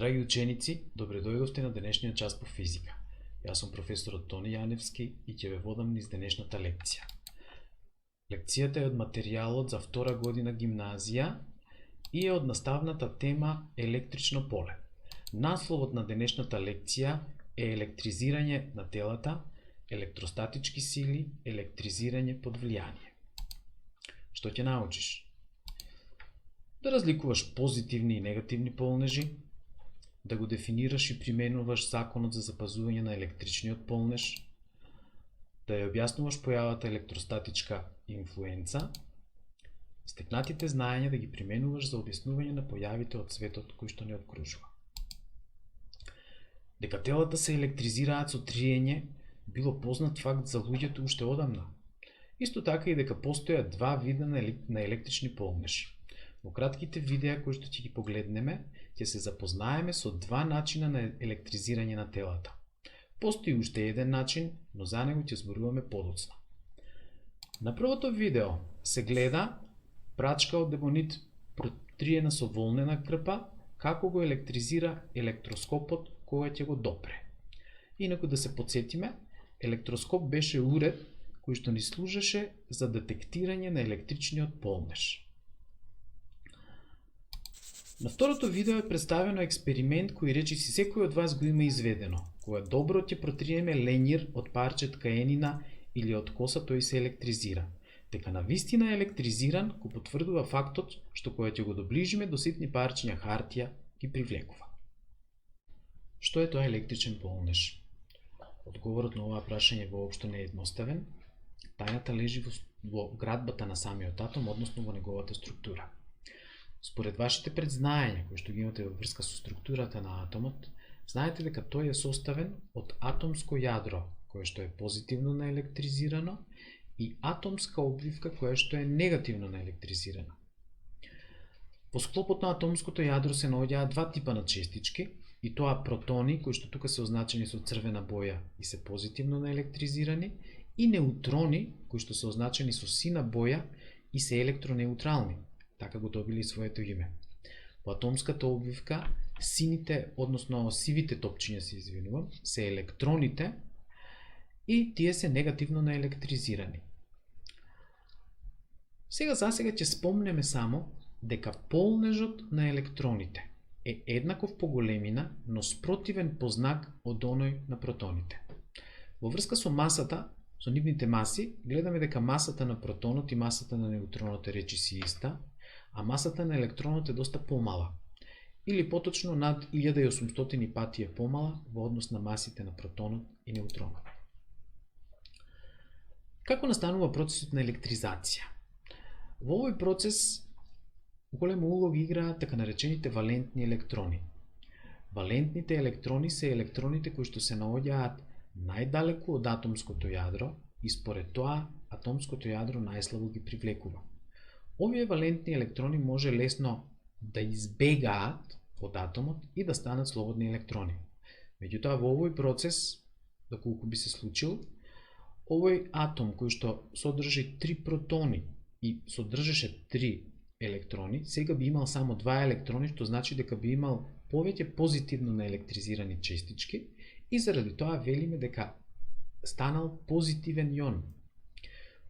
Драги ученици, добре дојдовте на денешниот час по физика. Јас сум професорот Тони Јаневски и ќе ве водам низ денешната лекција. Лекцијата е од материјалот за втора година гимназија и е од наставната тема електрично поле. Насловот на денешната лекција е електризирање на телата, електростатички сили, електризирање под влијание. Што ќе научиш? Да разликуваш позитивни и негативни полнежи, да го дефинираш и применуваш законот за запазување на електричниот полнеж, да ја објаснуваш појавата електростатичка инфлуенца, стекнатите знаења да ги применуваш за објаснување на појавите од светот кој што не окружува. Дека телата се електризираат со триење било познат факт за луѓето уште одамна. Исто така и дека постојат два вида на електрични полнежи. Во кратките видеа кои што ќе ги погледнеме, ќе се запознаеме со два начина на електризирање на телата. Постои уште еден начин, но за него ќе зборуваме подоцна. На првото видео се гледа прачка од дебонит протриена со волнена крпа, како го електризира електроскопот кога ќе го допре. Инаку да се потсетиме, електроскоп беше уред кој што ни служеше за детектирање на електричниот полнеж. На второто видео е представено експеримент кој речиси секој од вас го има изведено. Кога добро ќе протриеме ленјир од парче ткаенина или од коса, тој се електризира. Дека на вистина е електризиран, го потврдува фактот што кога ќе го доближиме до ситни парчиња хартија, ги привлекува. Што е тоа електричен полнеж? Одговорот на оваа прашање воопшто не е едноставен. Тајната лежи во градбата на самиот атом, односно во неговата структура. Според вашите предзнаења, кои што ги имате во врска со структурата на атомот, знаете дека тој е составен од атомско јадро, кое што е позитивно наелектризирано, и атомска обвивка, која што е негативно наелектризирана. Во склопот на атомското јадро се наоѓаат два типа на честички, и тоа протони, кои што тука се означени со црвена боја и се позитивно наелектризирани, и неутрони, кои што се означени со сина боја и се електронеутрални. Така го добили своето име. Во атомската обвивка, сините, односно сивите топчиња се електроните и тие се негативно наелектризирани. Сега ќе спомнеме само дека полнежот на електроните е еднаков по големина, но спротивен по знак од оној на протоните. Во врска со масата, со нивните маси, гледаме дека масата на протонот и масата на неутронот е речиси иста, а масата на електронот е доста помала, или поточно над 1800 пати е помала во однос на масите на протонот и неутронот. Како настанува процесот на електризација? Во овој процес голема улога играат така наречените валентни електрони. Валентните електрони се електроните кои што се наоѓаат најдалеку од атомското јадро и според тоа атомското јадро најслабо ги привлекува. Овие валентни електрони може лесно да избегаат од атомот и да станат слободни електрони. Меѓутоа во овој процес, доколку би се случил, овој атом кој што содржи 3 протони и содржеше 3 електрони, сега би имал само 2 електрони, што значи дека би имал повеќе позитивно наелектризирани честички и заради тоа велиме дека станал позитивен јон.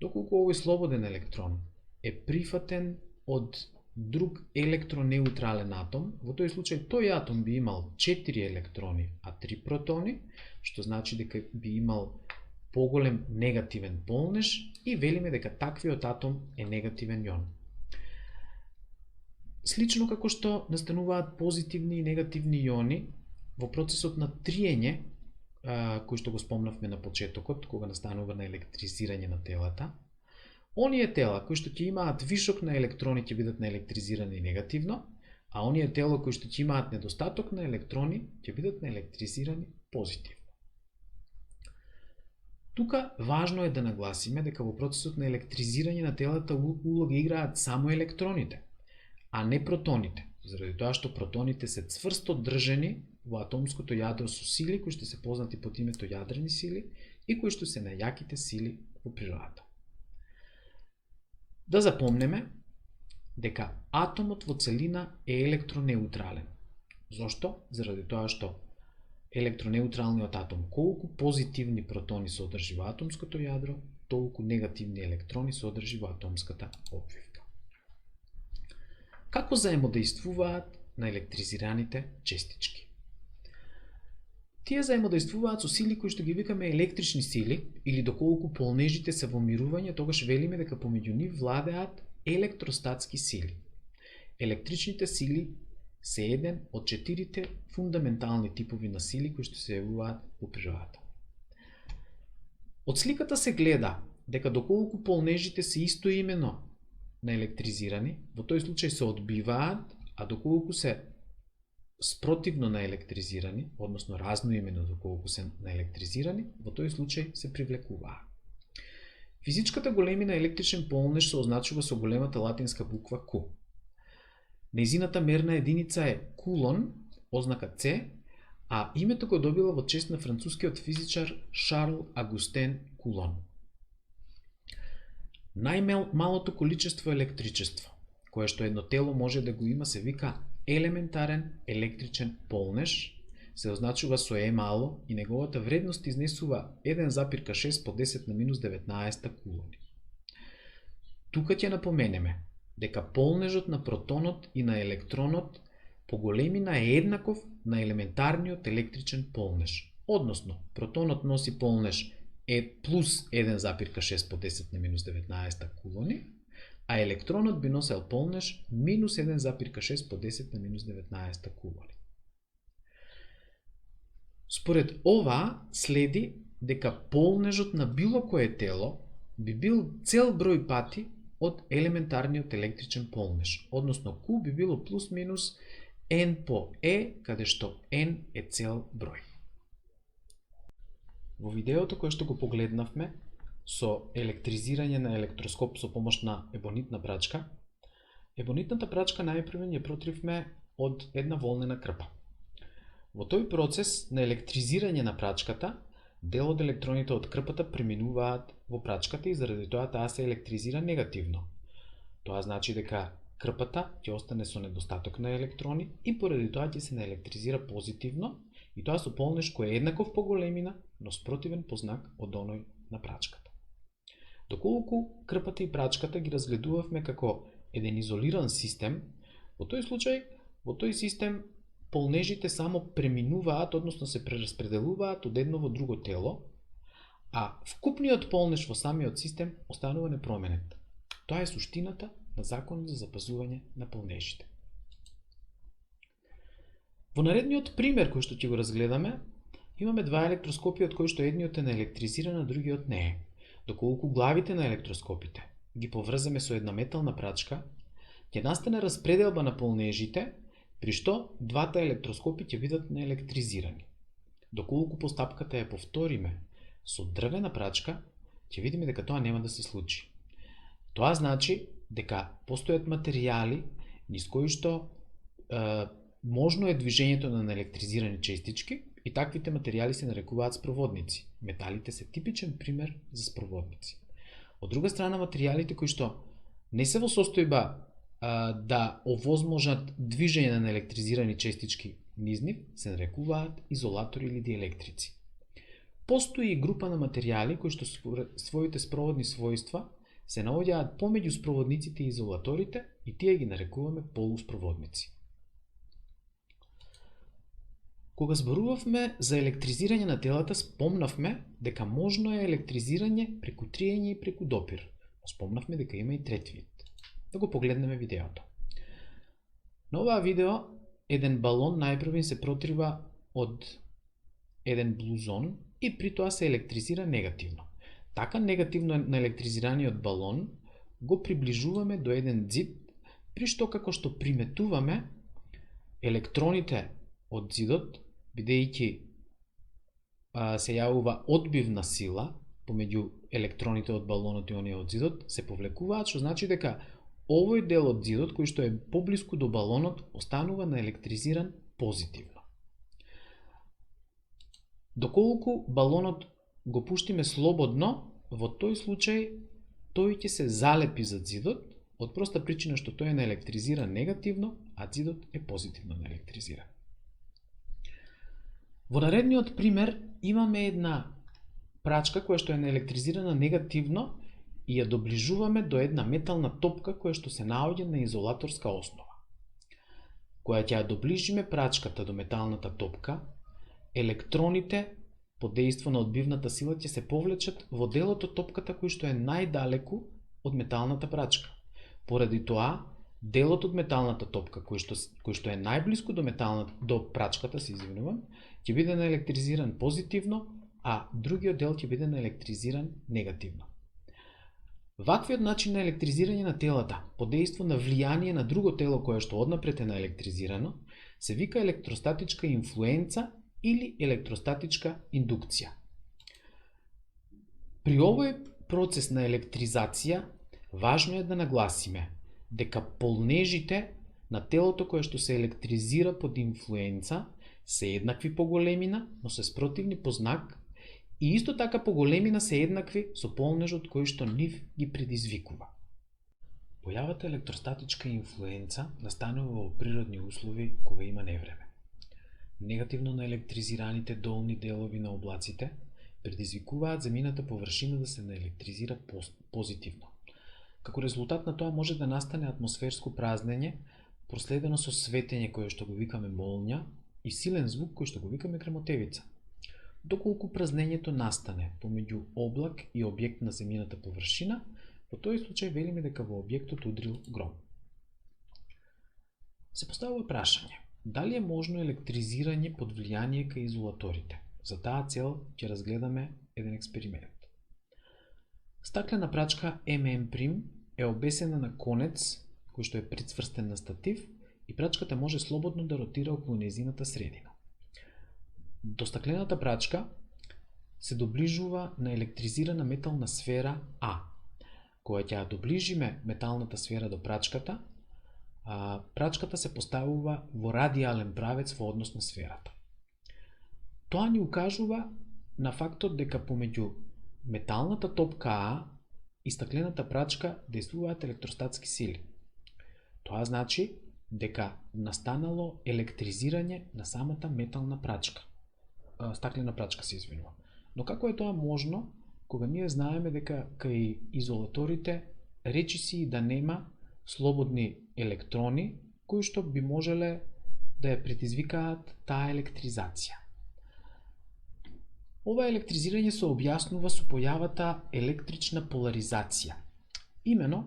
Доколку овој слободен електрон е прифатен од друг електронеутрален атом, во тој случај тој атом би имал 4 електрони, а 3 протони, што значи дека би имал поголем негативен полнеж и велиме дека таквиот атом е негативен јон. Слично како што настануваат позитивни и негативни јони во процесот на триење, кој што го спомнавме на почетокот, кога настанува на електризирање на телата, оние тела кои што ќе имаат вишок на електрони ќе бидат наелектризирани негативно, а оние тела кои што ќе имаат недостаток на електрони ќе бидат наелектризирани позитивно. Тука важно е да нагласиме дека во процесот на електризирање на телата улога играат само електроните, а не протоните, заради тоа што протоните се цврсто држани во атомското јадро со сили кои што се познати под името јадрени сили и кои што се најаките сили во природата. Да запомнеме дека атомот во целина е електронеутрален. Зошто? Заради тоа што електронеутралниот атом, колку позитивни протони содржи во атомското јадро, толку негативни електрони содржи во атомската обвивка. Како заемодействуваат наелектризираните честички? Тие заемодействуваат со сили кои што ги викаме електрични сили, или доколку полнежите се во мирување, тогаш велиме дека помеѓу нив владеат електростатски сили. Електричните сили се еден од 4 фундаментални типови на сили кои што се јавуваат во природата. Од сликата се гледа дека доколку полнежите се истоимено наелектризирани, во тој случај се одбиваат, а доколку се спротивно наелектризирани, односно разноимено доколку се наелектризирани, во тој случај се привлекуваат. Физичката големина електричен полнеж се означува со големата латинска буква Q. Нејзината мерна единица е кулон, ознака С, а името го добила во чест на францускиот физичар Шарл Агустен Кулон. Најмалото количество електричество кое што едно тело може да го има се вика елементарен електричен полнеж, се означува со Е мало и неговата вредност изнесува 1,6 по 10 на минус 19 кулони. Тука ќе напоменеме дека полнежот на протонот и на електронот по големина е еднаков на елементарниот електричен полнеж. Односно, протонот носи полнеж е плюс 1,6 по 10 на минус 19 кулони, а електронот би носел полнеж минус 1,6 по 10 на минус 19 кулони. Според ова следи дека полнежот на било кое тело би бил цел број пати од елементарниот електричен полнеж, односно Q би било плюс минус N по E, каде што N е цел број. Во видеото кое што го погледнавме со електризирање на електроскоп со помош на ебонитна прачка, ебонитната прачка најпрвен ја протривме од една волнена крпа. Во тој процес на електризирање на прачката, дел од електроните од крпата преминуваат во прачката и заради тоа таа се електризира негативно. Тоа значи дека крпата ќе остане со недостаток на електрони и поради тоа ќе се наелектризира позитивно и тоа со полнеж кој е еднаков по големина, но спротивен по знак од оној на прачката. Доколку крпата и прачката ги разгледувавме како еден изолиран систем, во тој случај, во тој систем полнежите само преминуваат, односно се прераспределуваат од едно во друго тело, а вкупниот полнеж во самиот систем останува непроменет. Тоа е суштината на законот за запазување на полнежите. Во наредниот пример кој што ќе го разгледаме, имаме два електроскопи од кои што едниот е наелектризиран, а другиот не е. Доколку главите на електроскопите ги поврземе со една метална прачка, ќе настане распределба на полнежите, при што двата електроскопи ќе бидат наелектризирани. Доколку постапката ја повториме со дрвена прачка, ќе видиме дека тоа нема да се случи. Тоа значи дека постојат материјали низ кои што можно е движењето на наелектризирани честички и таквите материјали се нарекуваат спроводници. Металите се типичен пример за спроводници. Од друга страна, материјалите кои што не се во состојба да овозможат движење на наелектризирани честички низ нив, се нарекуваат изолатори или диелектрици. Постои и група на материјали кои што своите спроводни својства се наоѓаат помеѓу спроводниците и изолаторите и тие ги нарекуваме полуспроводници. Кога зборувавме за електризирање на телата, спомнавме дека можно е електризирање преку триење и преку допир. Спомнавме дека има и трети вид. Да го погледнеме видеото. На оваа видео еден балон најпрвен се протрива од еден блузон и при тоа се електризира негативно. Така негативно наелектризираниот балон го приближуваме до еден ѕид, при што како што приметуваме електроните од ѕидот, бидејќи се јавува одбивна сила помеѓу електроните од балонот и оние од ѕидот, се повлекуваат, што значи дека овој дел од ѕидот кој што е поблиску до балонот останува наелектризиран позитивно. Доколку балонот го пуштиме слободно, во тој случај тој ќе се залепи за ѕидот од проста причина што тој е наелектризиран негативно, а ѕидот е позитивно наелектризиран. Во наредниот пример имаме една прачка која што е наелектризирана негативно и ја доближуваме до една метална топка која што се наоѓа на изолаторска основа. Кога ќе ја доближиме прачката до металната топка, електроните под дејство на одбивната сила ќе се повлечат во делот од топката кој што е најдалеку од металната прачка. Поради тоа, делот од металната топка кој што е најблиску до прачката, ќе биде наелектризиран позитивно, а другиот дел ќе биде наелектризиран негативно. Ваквиот начин на електризирање на телата под дејство на влијание на друго тело кое што однапред е наелектризирано се вика електростатичка инфлуенца или електростатичка индукција. При овој процес на електризација важно е да нагласиме дека полнежите на телото кое што се електризира под инфлуенца се еднакви по големина, но се спротивни по знак, и исто така по големина се еднакви со полнежот кој што нив ги предизвикува. Појавата електростатичка инфлуенца настанува во природни услови кога има невреме. Негативно наелектризираните долни делови на облаците предизвикуваат земјината површина да се наелектризира позитивно. Како резултат на тоа може да настане атмосферско празнење, проследено со светење кое што го викаме молња и силен звук кој што го викаме грмотевица. Доколку празнењето настане помеѓу облак и објект на земјината површина, во тој случај велиме дека во објектот удрил гром. Се поставува прашање: дали е можно електризирање под влијание кај изолаторите? За таа цел ќе разгледаме еден експеримент. Стаклена прачка MM' е обесена на конец кој што е прицврстен на статив и прачката може слободно да ротира околу нејзината средина. До стаклената прачка се доближува на електризирана метална сфера А. Кога ќе ја доближиме металната сфера до прачката, прачката се поставува во радијален правец во однос на сферата. Тоа ни укажува на фактот дека помеѓу металната топка А и стаклената прачка действуваат електростатски сили. Тоа значи дека настанало електризирање на самата метална прачка. Стаклена прачка се извинува. Но како е тоа можно кога ние знаеме дека кај изолаторите речиси да нема слободни електрони кои што би можеле да ја предизвикаат таа електризација? Ова електризирање се објаснува со појавата електрична поларизација. Имено,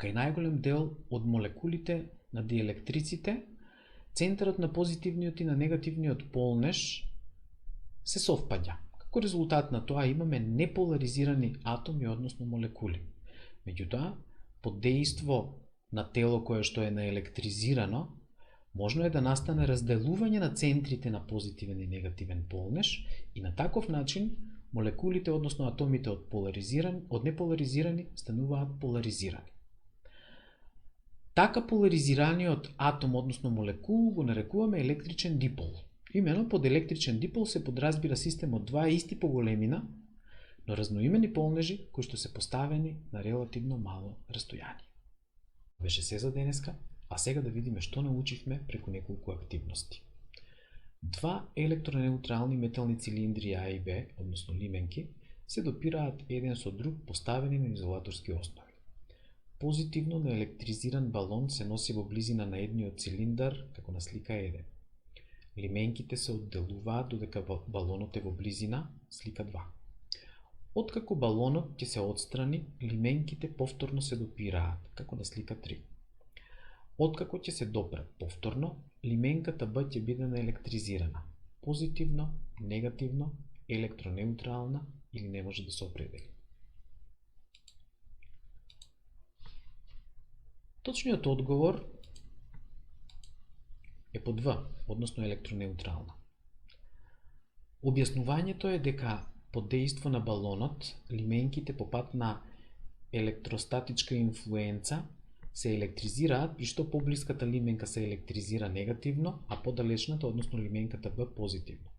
кај најголем дел од молекулите на диелектриците, центарот на позитивниот и на негативниот полнеж се совпаѓа. Како резултат на тоа имаме неполаризирани атоми, односно молекули. Меѓутоа, под дејство на тело кое што е наелектризирано, можно е да настане разделување на центрите на позитивен и негативен полнеж и на таков начин молекулите, односно атомите од неполаризирани стануваат поларизирани. Така поларизираниот атом, односно молекул, го нарекуваме електричен дипол. Имено под електричен дипол се подразбира систем од два исти по големина, но разноимени полнежи кои што се поставени на релативно мало растојание. Беше се за денеска, а сега да видиме што научивме преку неколку активности. Два електронеутрални метални цилиндри А и Б, односно лименки, се допираат еден со друг поставени на изолаторски основи. Позитивно наелектризиран балон се носи во близина на едниот цилиндар, како на слика 1. Лименките се одделуваат додека балонот е во близина, слика 2. Откако балонот ќе се отстрани, лименките повторно се допираат, како на слика 3. Откако ќе се допрат повторно, лименката Б ќе биде наелектризирана. Позитивно, негативно, електронеутрална или не може да се определи. Точниот одговор е под В, односно електронеутрална. Објаснувањето е дека под дејство на балонот, лименките по пат на електростатичка инфлуенца се електризираат, при што поблиската лименка се електризира негативно, а подалечната, односно лименката Б, позитивно.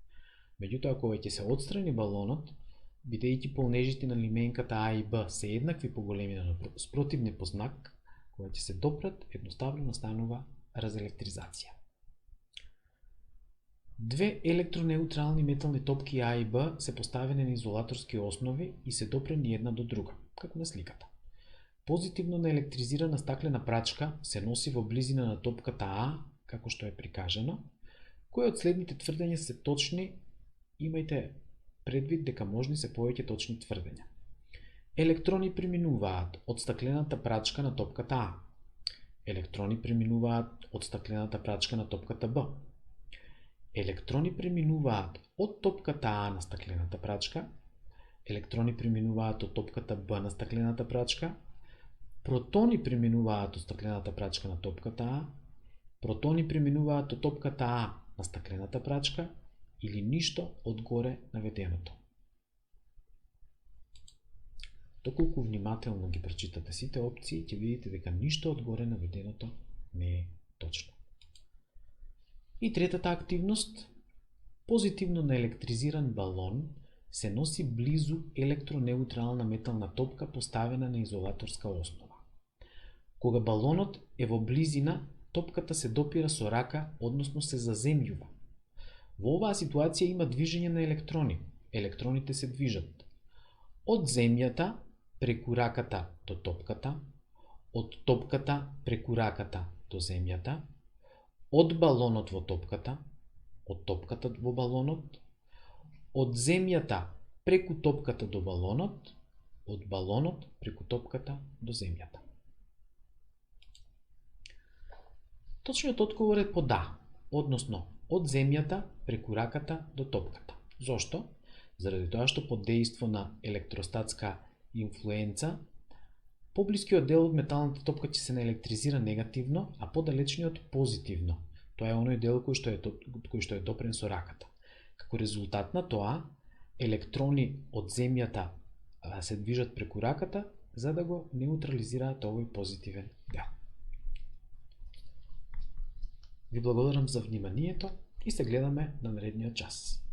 Меѓутоа, кога ќе се отстрани балонот, бидејќи полнежите на лименката А и Б се еднакви по големина, но спротивни по знак, кога ќе се допрат, едноставно настанува разелектризација. Две електронеутрални метални топки А и Б се поставени на изолаторски основи и се допрени една до друга, како на сликата. Позитивно наелектризирана стаклена прачка се носи во близина на топката А, како што е прикажано. Кои од следните тврдења се точни? Имајте предвид дека можни се повеќе точни тврдења. Електрони преминуваат од стаклената прачка на топката А. Електрони преминуваат од стаклената прачка на топката Б. Електрони преминуваат од топката А на стаклената прачка. Електрони преминуваат од топката Б на стаклената прачка. Протони преминуваат од стаклената прачка на топката А. Протони преминуваат од топката А на стаклената прачка или ништо од горе наведеното. Доколку внимателно ги прочитате сите опции, ќе видите дека ништо од горе наведеното не е точно. И третата активност, позитивно наелектризиран балон се носи близу електронеутрална метална топка поставена на изолаторска основа. Кога балонот е во близина, топката се допира со рака, односно се заземјува. Во оваа ситуација има движење на електрони. Електроните се движат од земјата преку раката до топката, од топката преку раката до земјата, од балонот во топката, од топката во балонот, од земјата преку топката до балонот, од балонот преку топката до земјата. Точниот одговор е по да, односно од земјата преку раката до топката. Зошто? Заради тоа што под дејство на електростатска инфлуенца, поблискиот дел од металната топка ќе се наелектризира негативно, а подалечниот позитивно. Тоа е оној дел кој што е допрен со раката. Како резултат на тоа, електрони од земјата се движат преку раката за да го неутрализираат овој позитивен дел. Ви благодарам за вниманието и се гледаме на наредниот час.